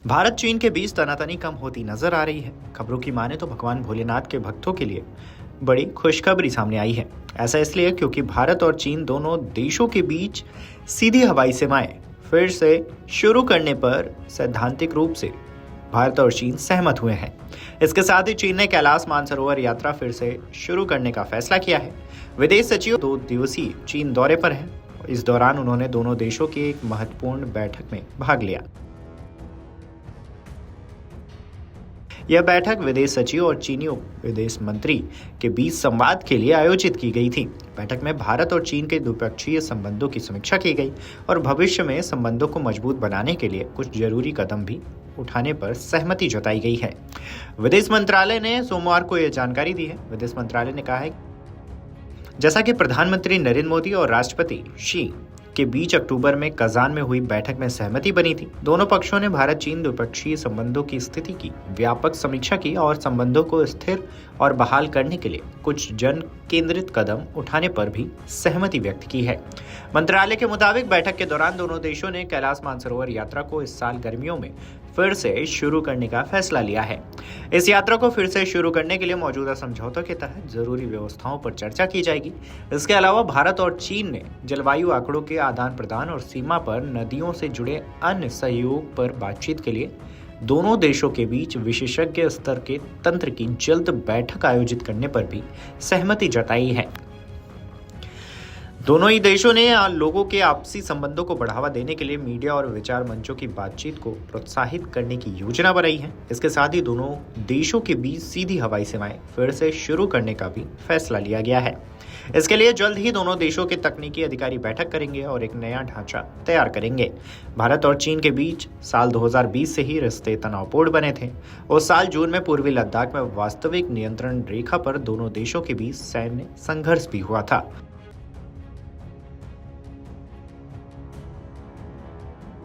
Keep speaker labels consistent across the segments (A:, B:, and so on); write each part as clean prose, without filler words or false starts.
A: भारत चीन के बीच तनातनी कम होती नजर आ रही है। खबरों की माने तो भगवान भोलेनाथ के भक्तों के लिए बड़ी खुशखबरी सामने आई है। ऐसा इसलिए क्योंकि भारत और चीन दोनों देशों के बीच सीधी हवाई सेवाएं फिर से शुरू करने पर सैद्धांतिक रूप से भारत और चीन सहमत हुए हैं। इसके साथ ही चीन ने कैलाश मानसरोवर यात्रा फिर से शुरू करने का फैसला किया है। विदेश सचिव 2 दिवसीय चीन दौरे पर हैं। इस दौरान उन्होंने दोनों देशों की एक महत्वपूर्ण बैठक में भाग लिया। यह बैठक विदेश सचिव और चीनी उप विदेश मंत्री के बीच संवाद के लिए आयोजित की गई थी। बैठक में भारत और चीन के द्विपक्षीय संबंधों की समीक्षा की गई और भविष्य में संबंधों को मजबूत बनाने के लिए कुछ जरूरी कदम भी उठाने पर सहमति जताई गई है। विदेश मंत्रालय ने सोमवार को यह जानकारी दी है। विदेश मंत्रालय ने कहा है, जैसा कि प्रधानमंत्री नरेंद्र मोदी और राष्ट्रपति शी के बीच अक्टूबर में कजान में हुई बैठक में सहमति बनी थी। दोनों पक्षों ने भारत चीन द्विपक्षीय संबंधों की स्थिति की व्यापक समीक्षा की और संबंधों को स्थिर और बहाल करने के लिए कुछ जन केंद्रित कदम उठाने पर भी सहमति व्यक्त की है। मंत्रालय के मुताबिक बैठक के दौरान दोनों देशों ने कैलाश मानसरोवर यात्रा को इस साल गर्मियों में फिर से शुरू करने का फैसला लिया है। इस यात्रा को फिर से शुरू करने के लिए मौजूदा समझौतों के तहत जरूरी व्यवस्थाओं पर चर्चा की जाएगी। इसके अलावा भारत और चीन ने जलवायु आंकड़ों के आदान प्रदान और सीमा पर नदियों से जुड़े अन्य सहयोग पर बातचीत के लिए दोनों देशों के बीच विशेषज्ञ स्तर के तंत्र की जल्द बैठक आयोजित करने पर भी सहमति जताई है। दोनों ही देशों ने लोगों के आपसी संबंधों को बढ़ावा देने के लिए मीडिया और विचार मंचों की बातचीत को प्रोत्साहित करने की योजना बनाई है। इसके साथ ही दोनों देशों के बीच सीधी हवाई सेवाएं फिर से शुरू करने का भी फैसला लिया गया है। इसके लिए जल्द ही दोनों देशों के तकनीकी अधिकारी बैठक करेंगे और एक नया ढांचा तैयार करेंगे। भारत और चीन के बीच साल 2020 से ही रिश्ते तनावपूर्ण बने थे। उस साल जून में पूर्वी लद्दाख में वास्तविक नियंत्रण रेखा पर दोनों देशों के बीच सैन्य संघर्ष भी हुआ था,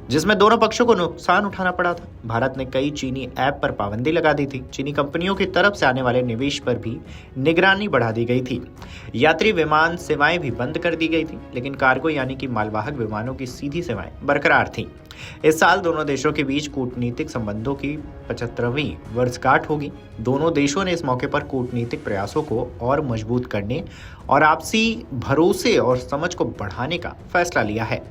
A: जिसमें दोनों पक्षों को नुकसान उठाना पड़ा था। भारत ने कई चीनी ऐप पर पाबंदी लगा दी थी। चीनी कंपनियों की तरफ से आने वाले निवेश पर भी निगरानी बढ़ा दी गई थी। यात्री विमान सेवाएं भी बंद कर दी गई थी, लेकिन कार्गो यानी कि मालवाहक विमानों की सीधी सेवाएं बरकरार थीं। इस साल दोनों देशों के बीच कूटनीतिक संबंधों की 75वीं वर्षगांठ होगी। दोनों देशों ने इस मौके पर कूटनीतिक प्रयासों को और मजबूत करने और आपसी भरोसे और समझ को बढ़ाने का फैसला लिया है।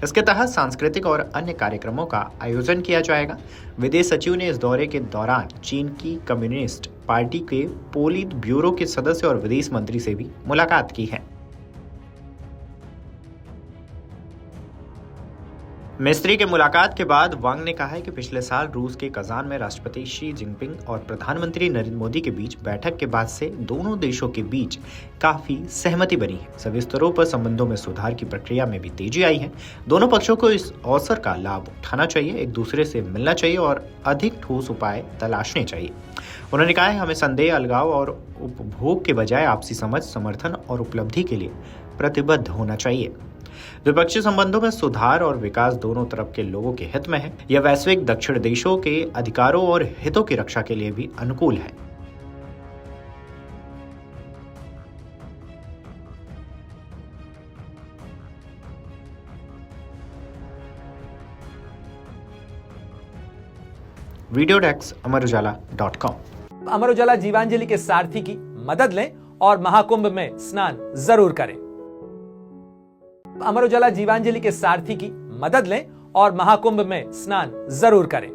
A: इसके तहत सांस्कृतिक और अन्य कार्यक्रमों का आयोजन किया जाएगा। विदेश सचिव ने इस दौरे के दौरान चीन की कम्युनिस्ट पार्टी के पोलित ब्यूरो के सदस्य और विदेश मंत्री से भी मुलाकात की है। मिस्त्री के मुलाकात के बाद वांग ने कहा है कि पिछले साल रूस के कजान में राष्ट्रपति शी जिनपिंग और प्रधानमंत्री नरेंद्र मोदी के बीच बैठक के बाद से दोनों देशों के बीच काफी सहमति बनी है। सभी स्तरों पर संबंधों में सुधार की प्रक्रिया में भी तेजी आई है। दोनों पक्षों को इस अवसर का लाभ उठाना चाहिए, एक दूसरे से मिलना चाहिए और अधिक ठोस उपाय तलाशने चाहिए। उन्होंने कहा है, हमें संदेह, अलगाव और उपभोग के बजाय आपसी समझ, समर्थन और उपलब्धि के लिए प्रतिबद्ध होना चाहिए। द्विपक्षीय संबंधों में सुधार और विकास दोनों तरफ के लोगों के हित में है। यह वैश्विक दक्षिण देशों के अधिकारों और हितों की रक्षा के लिए भी अनुकूल है। Video desk अमरउजाला.com।
B: अमर उजाला जीवांजलि के सारथी की मदद लें और महाकुंभ में स्नान जरूर करें। अमर उजाला जीवांजलि के सारथी की मदद लें और महाकुंभ में स्नान जरूर करें।